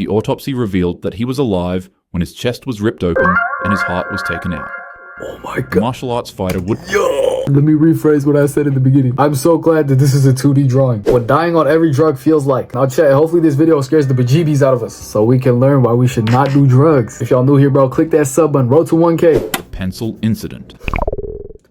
The autopsy revealed that he was alive when his chest was ripped open and his heart was taken out. Oh my The god. martial arts fighter would... Let me rephrase what I said in the beginning. I'm so glad that this is a 2D drawing. What dying on every drug feels like. Now chat, hopefully this video scares the bejeebies out of us so we can learn why we should not do drugs. If y'all new here, bro, click that sub button. Road to 1K. The pencil incident.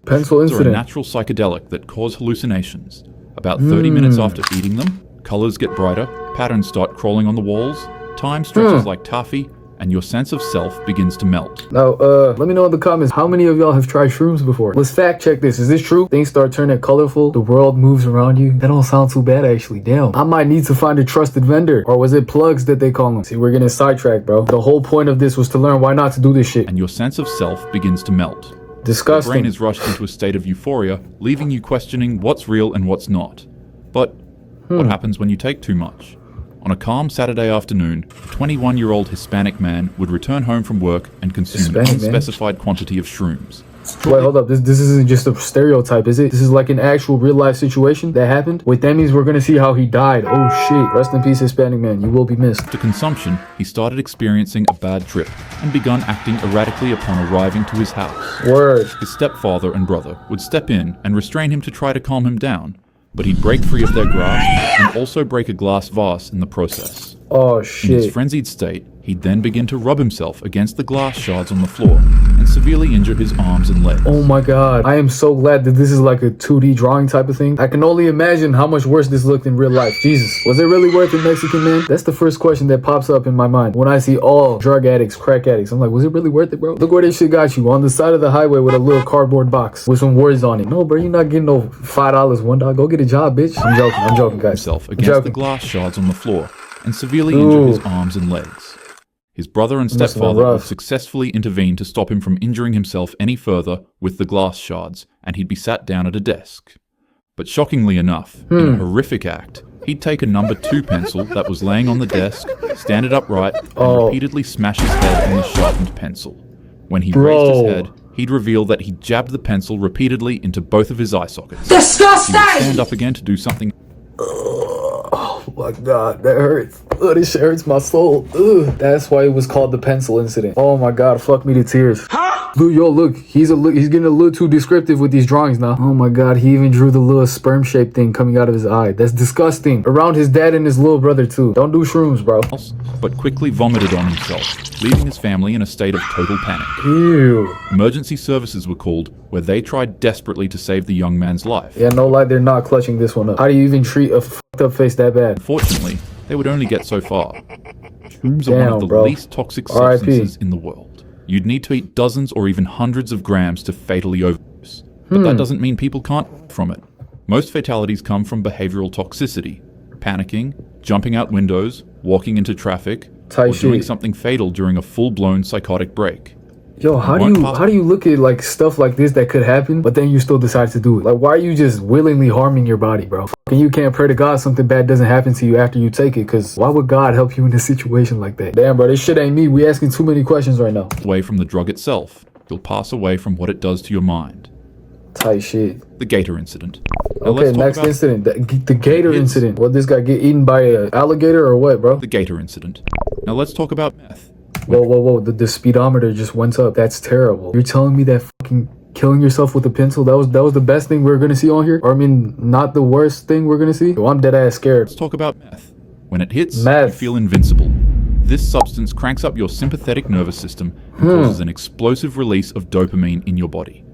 Pencil These are a incident. natural psychedelic that cause hallucinations. About 30 minutes after eating them, colors get brighter, patterns start crawling on the walls, time stretches like taffy, and your sense of self begins to melt. Now, let me know in the comments, how many of y'all have tried shrooms before? Let's fact check this. Is this true? Things start turning colorful, the world moves around you. That don't sound too bad, actually. Damn. I might need to find a trusted vendor. Or was it plugs that they call them? See, we're getting sidetracked, bro. The whole point of this was to learn why not to do this shit. And your sense of self begins to melt. Disgusting. Your brain is rushed into a state of euphoria, leaving you questioning what's real and what's not. But what happens when you take too much? On a calm Saturday afternoon, a 21-year-old Hispanic man would return home from work and consume an unspecified quantity of shrooms. Wait, hold up. This isn't just a stereotype, is it? This is like an actual real-life situation that happened? Wait, that means we're gonna see how he died. Oh shit. Rest in peace, Hispanic man. You will be missed. After consumption, he started experiencing a bad trip and begun acting erratically upon arriving to his house. Word. His stepfather and brother would step in and restrain him to try to calm him down, but he'd break free of their grasp and also break a glass vase in the process. Oh In his shit. frenzied state, he'd then begin to rub himself against the glass shards on the floor and severely injure his arms and legs. Oh my god. I am so glad that this is like a 2D drawing type of thing. I can only imagine how much worse this looked in real life. Jesus. Was it really worth it, Mexican man? That's the first question that pops up in my mind when I see all drug addicts, crack addicts. I'm like, was it really worth it, bro? Look where this shit got you. On the side of the highway with a little cardboard box with some words on it. No, bro, you're not getting no $5, $1. Go get a job, bitch. I'm joking, guys. Himself against the glass shards on the floor and severely injure his arms and legs. His brother and stepfather would successfully intervene to stop him from injuring himself any further with the glass shards, and he'd be sat down at a desk. But shockingly enough, in a horrific act, he'd take a number 2 pencil that was laying on the desk, stand it upright, and repeatedly smash his head on the sharpened pencil. When he raised his head, he'd reveal that he jabbed the pencil repeatedly into both of his eye sockets. Disgusting! He would stand up again to do something. Oh my god, that hurts. Ugh, this shit hurts my soul. Ugh. That's why it was called the pencil incident. Oh my god, fuck me to tears. Dude, yo, look, he's getting a little too descriptive with these drawings now. Oh my god, he even drew the little sperm-shaped thing coming out of his eye. That's disgusting. Around his dad and his little brother too. Don't do shrooms, bro. But quickly vomited on himself, leaving his family in a state of total panic. Ew. Emergency services were called, where they tried desperately to save the young man's life. Yeah, no lie, they're not clutching this one up. How do you even treat a fucked up face that bad? Unfortunately, they would only get so far. Shrooms are one of the least toxic substances in the world. You'd need to eat dozens or even hundreds of grams to fatally overdose. But that doesn't mean people can't from it. Most fatalities come from behavioral toxicity. Panicking, jumping out windows, walking into traffic, or doing something fatal during a full-blown psychotic break. Yo, how do you look at like stuff like this that could happen, but then you still decide to do it? Like, why are you just willingly harming your body, bro? And you can't pray to God something bad doesn't happen to you after you take it, because why would God help you in a situation like that? Damn, bro, this shit ain't me. We asking too many questions right now. Away from the drug itself, you'll pass away from what it does to your mind. Tight shit. The gator incident. Now okay, next incident. The gator incident. What, this guy get eaten by an alligator or what, bro? The gator incident. Now let's talk about meth. Whoa, the speedometer just went up. That's terrible. You're telling me that fucking killing yourself with a pencil, that was the best thing we're gonna see on here? Or I mean, not the worst thing we're gonna see? Well, I'm dead ass scared. Let's talk about meth. When it hits, you feel invincible. This substance cranks up your sympathetic nervous system and causes an explosive release of dopamine in your body.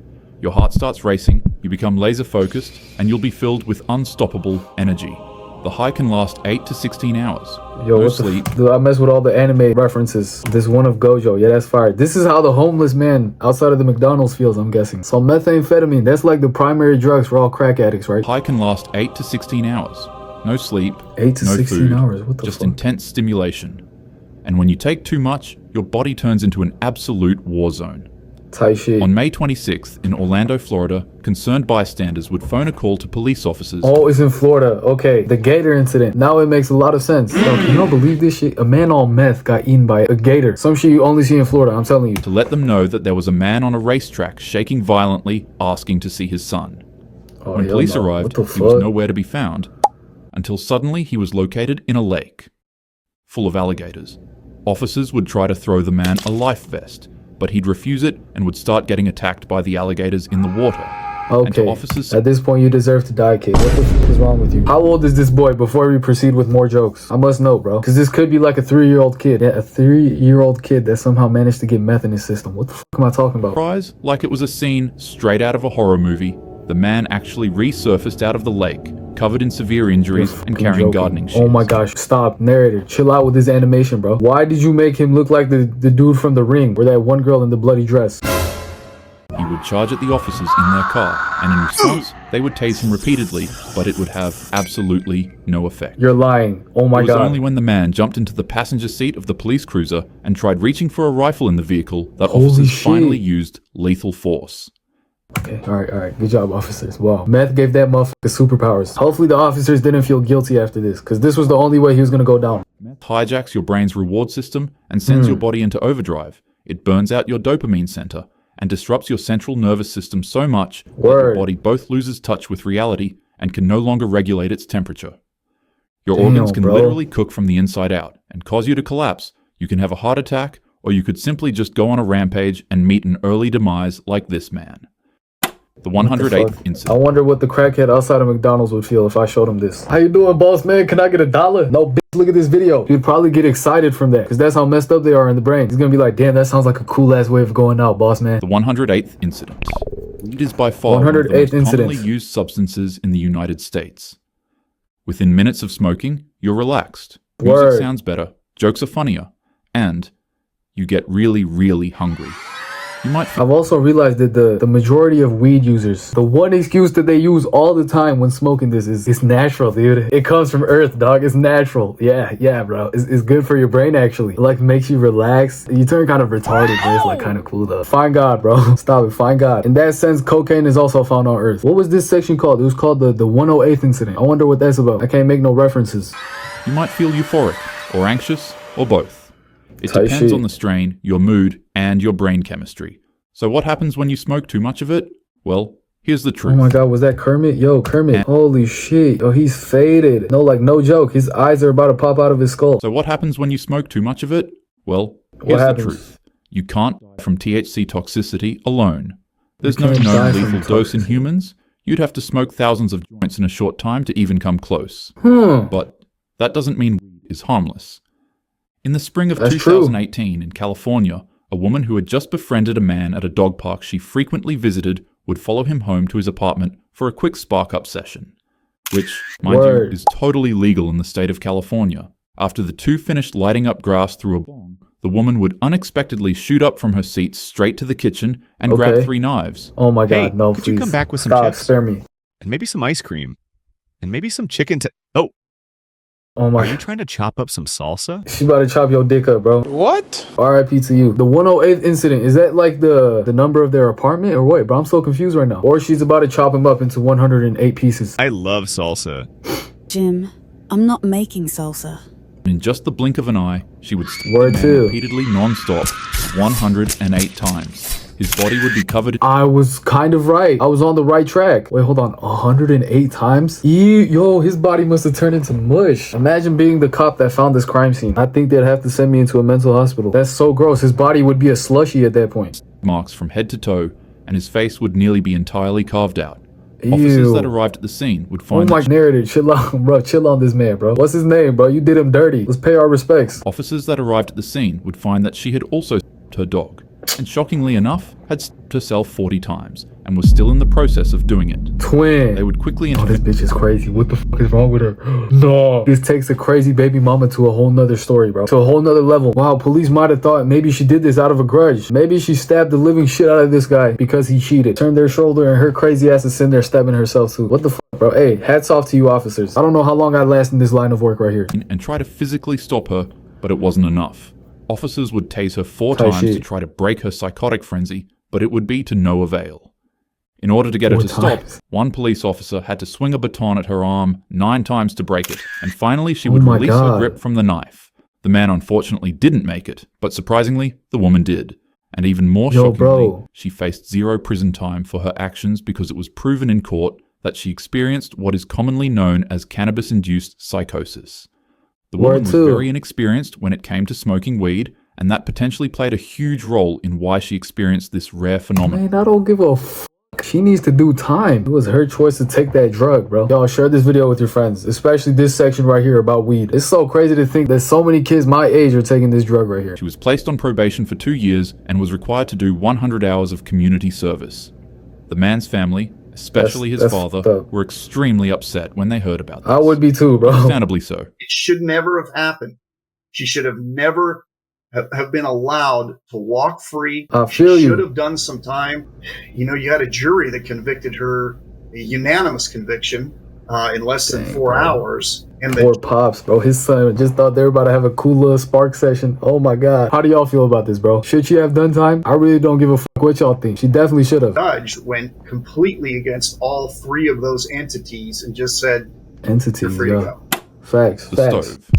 Your heart starts racing, you become laser focused, and you'll be filled with unstoppable energy. The high can last 8 to 16 hours. Yo, no sleep. Dude, I mess with all the anime references. This one of Gojo, yeah, that's fire. This is how the homeless man outside of the McDonald's feels, I'm guessing. So methamphetamine, that's like the primary drugs for all crack addicts, right? High can last 8 to 16 hours. No sleep, 8 to 16 food, hours, what the just fuck? intense stimulation. And when you take too much, your body turns into an absolute war zone. Tight shit. On May 26th in Orlando, Florida, concerned bystanders would phone a call to police officers. Oh, it's in Florida. Okay, the gator incident. Now it makes a lot of sense. Yo, can y'all believe this shit? A man on meth got eaten by a gator. Some shit you only see in Florida, I'm telling you. To let them know that there was a man on a racetrack shaking violently, asking to see his son. When police arrived, he was nowhere to be found, until suddenly he was located in a lake. full of alligators. Officers would try to throw the man a life vest, but he'd refuse it and would start getting attacked by the alligators in the water. Okay, officers, at this point you deserve to die, kid. What the f is wrong with you? How old is this boy before we proceed with more jokes? I must know, bro. Because this could be like a 3-year-old kid. Yeah, a 3-year-old kid that somehow managed to get meth in his system. What the f am I talking about? Surprise, like it was a scene straight out of a horror movie, the man actually resurfaced out of the lake, covered in severe injuries and carrying gardening shears. Oh my gosh, stop. Narrator, chill out with this animation, bro. Why did you make him look like the dude from The Ring, or that one girl in the bloody dress? He would charge at the officers in their car, and in response, they would tase him repeatedly, but it would have absolutely no effect. You're lying. Oh my god. It was only when the man jumped into the passenger seat of the police cruiser and tried reaching for a rifle in the vehicle that officers finally used lethal force. Okay, alright. Good job, officers. Wow. Meth gave that motherfucker superpowers. Hopefully the officers didn't feel guilty after this, because this was the only way he was gonna go down. Meth hijacks your brain's reward system and sends your body into overdrive. It burns out your dopamine center and disrupts your central nervous system so much that your body both loses touch with reality and can no longer regulate its temperature. Your organs can literally cook from the inside out and cause you to collapse. You can have a heart attack, or you could simply just go on a rampage and meet an early demise like this man. The 108th incident. I wonder what the crackhead outside of McDonald's would feel if I showed him this. How you doing, boss man? Can I get $1? No, bitch, look at this video. He'd probably get excited from that, because that's how messed up they are in the brain. He's gonna be like, damn, that sounds like a cool ass way of going out, boss man. The 108th incident. Weed is by far one of the most commonly used substances in the United States. Within minutes of smoking, you're relaxed. Music sounds better, jokes are funnier, and you get really, really hungry. I've also realized that the majority of weed users, the one excuse that they use all the time when smoking this is it's natural, dude. It comes from earth, dog. It's natural. Yeah, bro. It's good for your brain, actually. It, like, makes you relax. You turn kind of retarded, but it's like kind of cool though. Find God, bro. Stop it. Find God. In that sense, cocaine is also found on earth. What was this section called? It was called the 108th incident. I wonder what that's about. I can't make no references. You might feel euphoric or anxious or both. It depends on the strain, your mood, and your brain chemistry. So what happens when you smoke too much of it? Well, here's the truth. Oh my god, was that Kermit? Yo, Kermit. Holy shit. Yo, he's faded. No, like, no joke. His eyes are about to pop out of his skull. So what happens when you smoke too much of it? Well, here's the truth. You can't die from THC toxicity alone. There's no known lethal dose in humans. You'd have to smoke thousands of joints in a short time to even come close. But that doesn't mean weed is harmless. In the spring of 2018 in California, a woman who had just befriended a man at a dog park she frequently visited would follow him home to his apartment for a quick spark-up session, which, mind you, is totally legal in the state of California. After the two finished lighting up grass through a bong, the woman would unexpectedly shoot up from her seat straight to the kitchen and grab 3 knives. Oh my god, no, could you come back with some chips? Spare me. And maybe some ice cream. And maybe some chicken Oh my. Are you trying to chop up some salsa? She about to chop your dick up, bro. What? RIP to you. The 108th incident, is that like the number of their apartment or what? Bro, I'm so confused right now. Or she's about to chop him up into 108 pieces. I love salsa. Jim, I'm not making salsa. In just the blink of an eye, she would stab the man repeatedly non-stop 108 times. His body would be covered. I was kind of right. I was on the right track. Wait, hold on. 108 times? Yo, his body must have turned into mush. Imagine being the cop that found this crime scene. I think they'd have to send me into a mental hospital. That's so gross. His body would be a slushy at that point. Marks from head to toe, and his face would nearly be entirely carved out. Officers that arrived at the scene would find narrator, chill out, bro. Chill on this man, bro. What's his name, bro? You did him dirty. Let's pay our respects. Officers that arrived at the scene would find that she had also stabbed her dog, and shockingly enough, had stabbed herself 40 times, and was still in the process of doing it. Twin. They would quickly this bitch is crazy. What the fuck is wrong with her? No. This takes a crazy baby mama to a whole nother story, bro. To a whole nother level. Wow, police might have thought maybe she did this out of a grudge. Maybe she stabbed the living shit out of this guy because he cheated. Turned their shoulder and her crazy ass is sitting there stabbing herself too. What the fuck, bro? Hey, hats off to you officers. I don't know how long I last in this line of work right here. And try to physically stop her, but it wasn't enough. Officers would tase her 4 times to try to break her psychotic frenzy, but it would be to no avail. In order to get her to stop, one police officer had to swing a baton at her arm 9 times to break it, and finally she would release her grip from the knife. The man unfortunately didn't make it, but surprisingly, the woman did. And even more shockingly, she faced 0 prison time for her actions because it was proven in court that she experienced what is commonly known as cannabis-induced psychosis. The woman was too. very inexperienced when it came to smoking weed, and that potentially played a huge role in why she experienced this rare phenomenon. Man, I don't give a f. She needs to do time. It was her choice to take that drug, bro. Y'all share this video with your friends, especially this section right here about weed. It's so crazy to think that so many kids my age are taking this drug right here. She was placed on probation for 2 years and was required to do 100 hours of community service. The man's family, especially his father, were extremely upset when they heard about this. I would be too, bro. Understandably so. It should never have happened. She should have never have been allowed to walk free. I feel She you. should have done some time. You know, you had a jury that convicted her, a unanimous conviction, in less than 4 hours. And Poor Pops, bro. His son just thought they were about to have a cool little spark session. Oh my God. How do y'all feel about this, bro? Should she have done time? I really don't give a fuck what y'all think. She definitely should have. judge went completely against all three of those entities and just said, Entities, you're free to yeah. go. Facts, The facts. stove.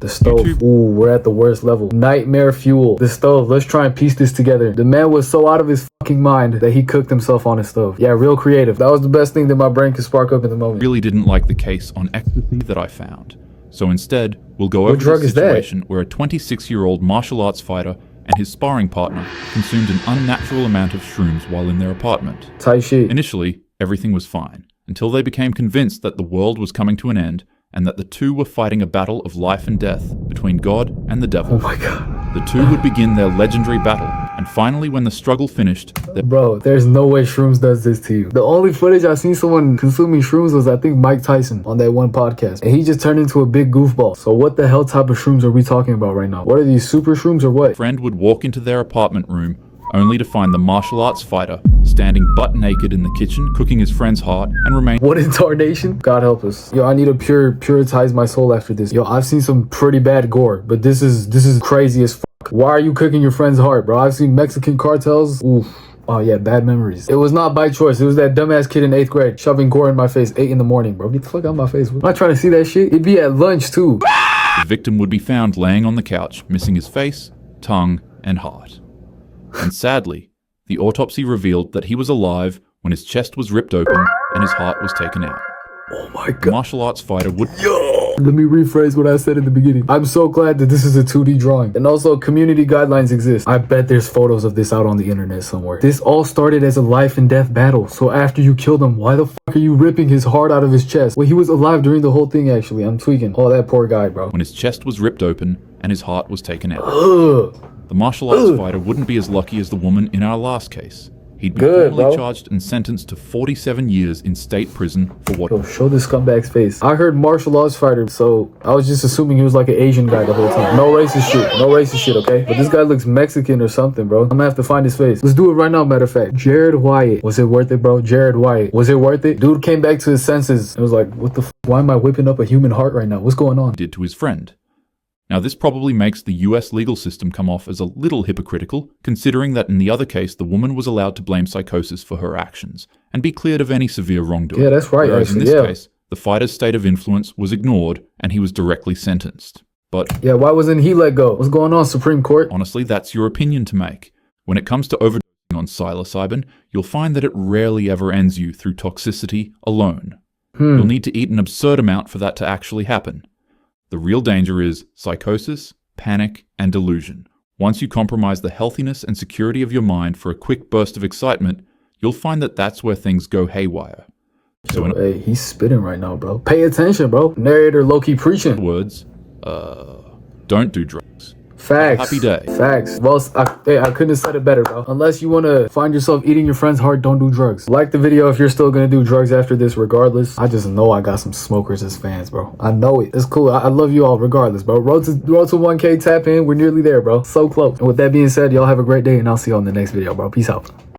The stove. YouTube. Ooh, we're at the worst level. Nightmare fuel. The stove. Let's try and piece this together. The man was so out of his fucking mind that he cooked himself on his stove. Yeah, real creative. That was the best thing that my brain could spark up in the moment. Really didn't like the case on ecstasy that I found. So instead, we'll go over drug the is that? situation where a 26-year-old martial arts fighter and his sparring partner consumed an unnatural amount of shrooms while in their apartment. Tight shit. Initially, everything was fine, until they became convinced that the world was coming to an end and that the two were fighting a battle of life and death between God and the devil. Oh my God. The two would begin their legendary battle, and finally when the struggle finished, Bro, there's no way shrooms does this to you. The only footage I seen someone consuming shrooms was, I think, Mike Tyson on that one podcast. And he just turned into a big goofball. So what the hell type of shrooms are we talking about right now? What are these, super shrooms or what? friend would walk into their apartment room only to find the martial arts fighter standing butt naked in the kitchen, cooking his friend's heart, and remain What in tarnation? God help us. Yo, I need to puritize my soul after this. Yo, I've seen some pretty bad gore, but this is crazy as fuck. Why are you cooking your friend's heart, bro? I've seen Mexican cartels. Oof. Oh yeah, bad memories. It was not by choice. It was that dumbass kid in 8th grade shoving gore in my face 8 in the morning, bro. Get the fuck out of my face. I'm not trying to see that shit. It'd be at lunch too. The victim would be found laying on the couch, missing his face, tongue, and heart. And sadly, the autopsy revealed that he was alive when his chest was ripped open and his heart was taken out. Oh my The God. martial arts fighter would Let me rephrase what I said in the beginning. I'm so glad that this is a 2D drawing. And also, community guidelines exist. I bet there's photos of this out on the internet somewhere. This all started as a life and death battle. So after you killed him, why the fuck are you ripping his heart out of his chest? Well, he was alive during the whole thing, actually. I'm tweaking. Oh, that poor guy, bro. when his chest was ripped open and his heart was taken out. Ugh. The martial arts fighter wouldn't be as lucky as the woman in our last case. He'd be Good, formally bro. charged and sentenced to 47 years in state prison for what Yo, show this scumbag's face. I heard martial arts fighter, so I was just assuming he was like an Asian guy the whole time. No racist shit. No racist shit, okay? But this guy looks Mexican or something, bro. I'm gonna have to find his face. Let's do it right now, matter of fact. Jared Wyatt. Was it worth it, bro? Jared Wyatt. Was it worth it? Dude came back to his senses and was like, what the f? Why am I whipping up a human heart right now? What's going on? did to his friend. Now, this probably makes the US legal system come off as a little hypocritical, considering that in the other case, the woman was allowed to blame psychosis for her actions and be cleared of any severe wrongdoing. Yeah, that's right, Whereas in actually, this yeah. case, the fighter's state of influence was ignored and he was directly sentenced. But Yeah, why wasn't he let go? What's going on, Supreme Court? honestly, that's your opinion to make. When it comes to overdosing on psilocybin, you'll find that it rarely ever ends you through toxicity alone. You'll need to eat an absurd amount for that to actually happen. The real danger is psychosis, panic, and delusion. Once you compromise the healthiness and security of your mind for a quick burst of excitement, you'll find that that's where things go haywire. So in Hey, he's spitting right now, bro. Pay attention, bro. Narrator low-key preaching. other words, don't do drugs. Facts. Happy day. Facts. Well, I couldn't have said it better, bro. Unless you want to find yourself eating your friend's heart, don't do drugs. Like the video if you're still going to do drugs after this regardless. I just know I got some smokers as fans, bro. I know it. It's cool. I love you all regardless, bro. Road to 1K, tap in. We're nearly there, bro. So close. And with that being said, y'all have a great day, and I'll see you on the next video, bro. Peace out.